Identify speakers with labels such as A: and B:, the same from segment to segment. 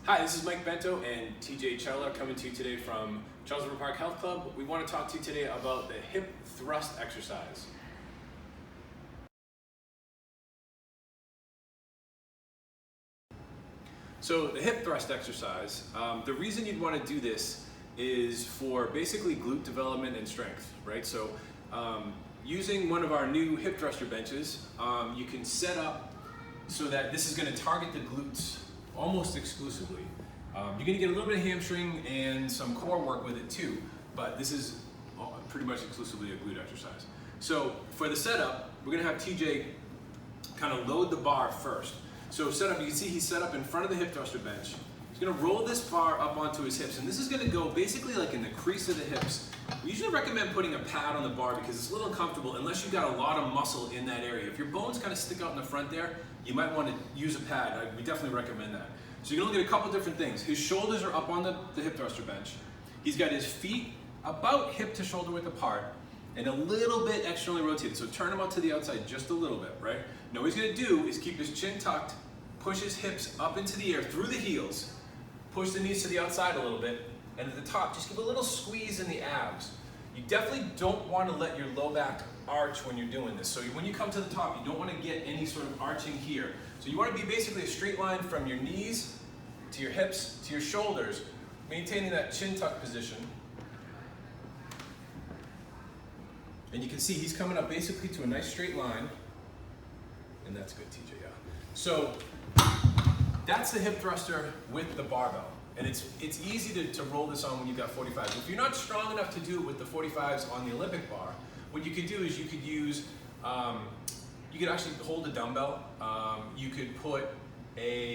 A: Hi, this is Mike Bento and TJ Chella coming to you today from Charles River Park Health Club. We want to talk to you today about the hip thrust exercise. So the hip thrust exercise, the reason you'd want to do this is for basically glute development and strength, right? So using one of our new hip thruster benches, you can set up so that this is going to target the glutes almost exclusively. You're going to get a little bit of hamstring and some core work with it too, but this is pretty much exclusively a glute exercise. So for the setup, we're going to have TJ kind of load the bar first. So setup, you can see he's set up in front of the hip thruster bench. He's going to roll this bar up onto his hips, and this is going to go basically like in the crease of the hips. We usually recommend putting a pad on the bar because it's a little uncomfortable unless you've got a lot of muscle in that area. If your bones kind of stick out in the front there, you might want to use a pad. We definitely recommend that. So you're going to look at a couple different things. His shoulders are up on the hip thruster bench. He's got his feet about hip to shoulder width apart and a little bit externally rotated. So turn him out to the outside just a little bit, right? Now what he's going to do is keep his chin tucked, push his hips up into the air through the heels, push the knees to the outside a little bit, and at the top, just give a little squeeze in the abs. You definitely don't want to let your low back arch when you're doing this. So when you come to the top, you don't want to get any sort of arching here. So you want to be basically a straight line from your knees to your hips to your shoulders, maintaining that chin tuck position. And you can see he's coming up basically to a nice straight line. And that's good, TJ, yeah. So that's the hip thruster with the barbell. And it's easy to roll this on when you've got 45s. If you're not strong enough to do it with the 45s on the Olympic bar, what you could do is you could use, you could actually hold a dumbbell. You could put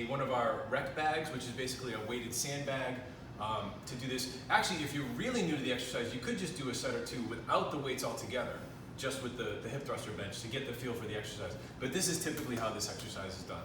A: one of our rec bags, which is basically a weighted sandbag, to do this. Actually, if you're really new to the exercise, you could just do a set or two without the weights altogether, just with the hip thruster bench to get the feel for the exercise. But this is typically how this exercise is done.